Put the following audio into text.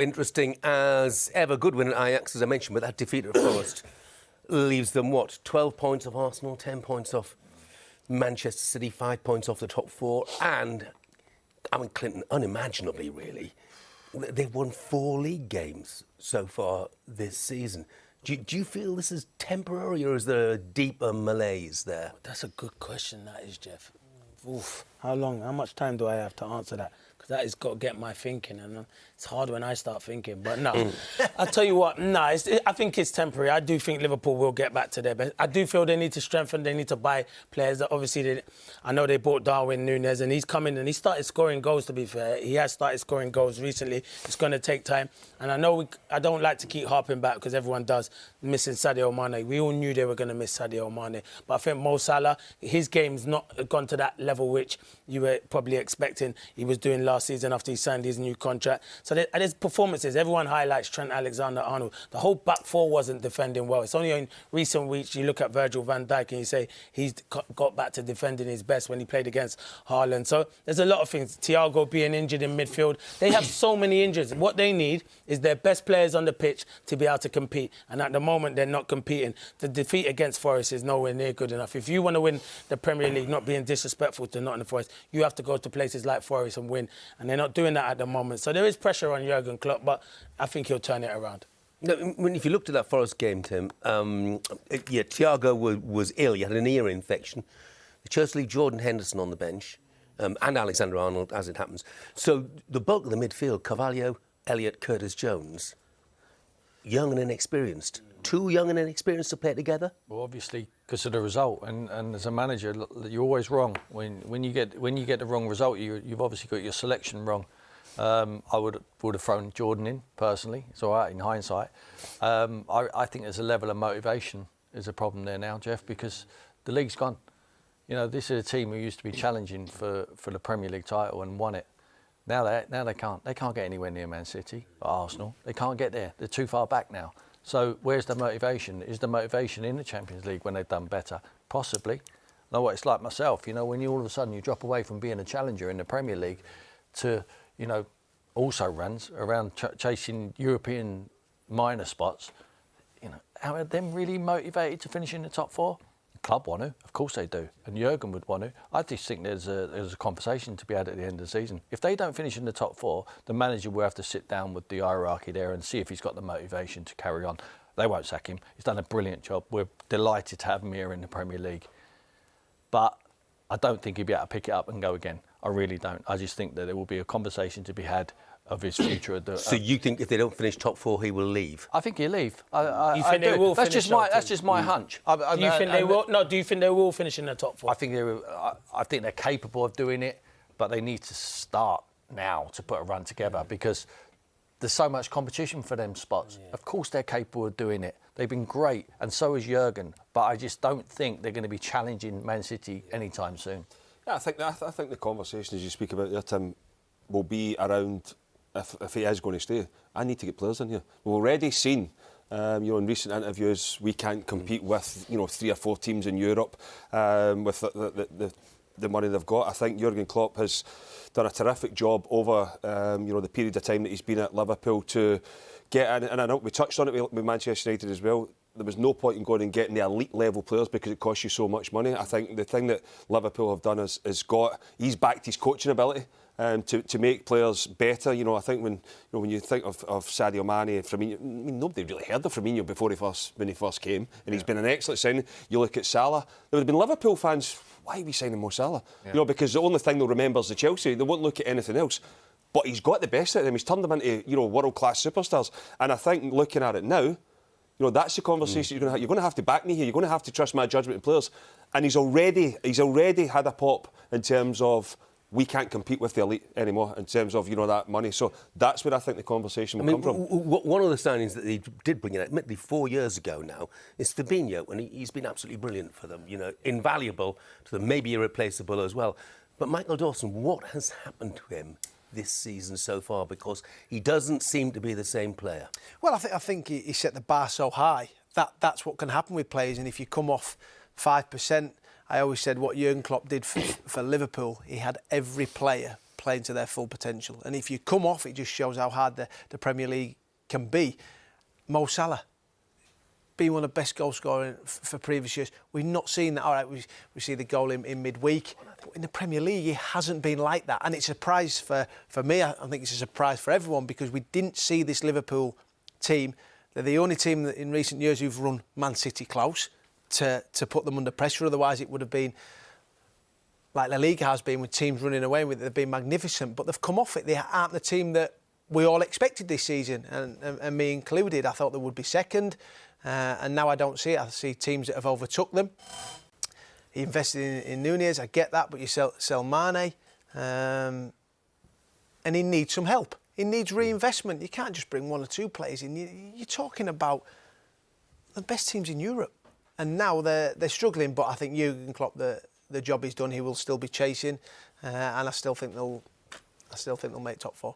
Interesting as ever. Good win at Ajax, as I mentioned, but that defeat at Forest leaves them, 12 points off Arsenal, 10 points off Manchester City, 5 points off the top four. And, Clinton, unimaginably, really, they've won 4 league games so far this season. Do you feel this is temporary, or is there a deeper malaise there? That's a good question, that is, Jeff. Oof. How much time do I have to answer that? Because that has got to get my thinking, and it's hard when I start thinking. But no, I'll tell you what, I think it's temporary. I do think Liverpool will get back to their best. I do feel they need to strengthen, they need to buy players. Obviously, I know they bought Darwin Núñez, and he's coming and he started scoring goals, to be fair. He has started scoring goals recently. It's going to take time. And I know I don't like to keep harping back, because everyone does, missing Sadio Mane. We all knew they were going to miss Sadio Mane. But I think Mo Salah, his game's not gone to that level which you were probably expecting he was doing last season after he signed his new contract. So there's performances. Everyone highlights Trent Alexander-Arnold. The whole back four wasn't defending well. It's only in recent weeks you look at Virgil van Dijk and you say he's got back to defending his best when he played against Haaland. So there's a lot of things. Thiago being injured in midfield. They have so many injuries. What they need is their best players on the pitch to be able to compete. And at the moment, they're not competing. The defeat against Forest is nowhere near good enough. If you want to win the Premier League, not being disrespectful to Nottingham Forest, you have to go to places like Forest and win. And they're not doing that at the moment. So there is pressure on Jurgen Klopp, but I think he'll turn it around. No, if you looked at that Forest game, Tim, Thiago was ill. He had an ear infection. They chose to leave Jordan Henderson on the bench, and Alexander-Arnold, as it happens. So the bulk of the midfield, Carvalho, Elliott, Curtis-Jones, young and inexperienced. Too young and inexperienced to play together? Well, obviously, because of the result. And as a manager, you're always wrong. When you get the wrong result, you've obviously got your selection wrong. I would have thrown Jordan in, personally. It's all right in hindsight. I think there's a level of motivation is a problem there now, Jeff, because the league's gone. You know, this is a team who used to be challenging for the Premier League title and won it. Now they can't. They can't get anywhere near Man City or Arsenal. They can't get there. They're too far back now. So where's the motivation? Is the motivation in the Champions League when they've done better? Possibly. I know what it's like myself. You know, when you all of a sudden you drop away from being a challenger in the Premier League to, you know, also runs around chasing European minor spots. You know, are them really motivated to finish in the top four? The club want to, of course they do, and Jurgen would want to. I just think there's a conversation to be had at the end of the season. If they don't finish in the top four, the manager will have to sit down with the hierarchy there and see if he's got the motivation to carry on. They won't sack him. He's done a brilliant job. We're delighted to have him here in the Premier League. But I don't think he'll be able to pick it up and go again. I really don't. I just think that there will be a conversation to be had of his future. So you think if they don't finish top four, he will leave? I think he'll leave. You think they will finish? That's just my hunch. Do you think they will? No. Do you think they will finish in the top four? I think they're capable of doing it, but they need to start now to put a run together because there's so much competition for them spots. Yeah. Of course they're capable of doing it. They've been great, and so is Jurgen. But I just don't think they're going to be challenging Man City anytime soon. Yeah, I think the conversation, as you speak about there, Tim, will be around if he is going to stay. I need to get players in here. We've already seen, in recent interviews, we can't compete with 3 or 4 teams in Europe with the money they've got. I think Jurgen Klopp has done a terrific job over the period of time that he's been at Liverpool to get in. And I know we touched on it with Manchester United as well. There was no point in going and getting the elite level players because it costs you so much money. I think the thing that Liverpool have done is he's backed his coaching ability to make players better. You know, I think when you think of Sadio Mane and Firmino, I mean, nobody really heard of Firmino when he first came, and he's been an excellent signing. You look at Salah, there would have been Liverpool fans. Why are we signing Mo Salah? Yeah. You know, because the only thing they'll remember is the Chelsea. They won't look at anything else. But he's got the best out of them. He's turned them into world-class superstars. And I think looking at it now, that's the conversation you're going to have to back me here. You're going to have to trust my judgment in players. And he's already had a pop in terms of we can't compete with the elite anymore in terms of that money. So that's where I think the conversation will come from. One of the signings that he did bring in, admittedly 4 years ago now, is Fabinho, and he's been absolutely brilliant for them. Invaluable to them, maybe irreplaceable as well. But Michael Dawson, what has happened to him this season so far, because he doesn't seem to be the same player? Well, I think he set the bar so high that's what can happen with players, and if you come off 5%, I always said what Jurgen Klopp did for Liverpool, he had every player playing to their full potential. And if you come off, it just shows how hard the Premier League can be. Mo Salah, being one of the best goal scorers for previous years, we've not seen that. All right, we see the goal in midweek. But in the Premier League, he hasn't been like that. And it's a surprise for me. I think it's a surprise for everyone because we didn't see this Liverpool team. They're the only team that in recent years who've run Man City close to put them under pressure. Otherwise, it would have been like La Liga has been with teams running away with it. They've been magnificent, but they've come off it. They aren't the team that we all expected this season, and me included. I thought they would be second, and now I don't see it. I see teams that have overtook them. He invested in Nunez, I get that, but you sell Mane, and he needs some help. He needs reinvestment. You can't just bring one or two players in. You're talking about the best teams in Europe, and now they're struggling. But I think Jurgen Klopp, the job is done. He will still be chasing, and I still think they'll make top 4.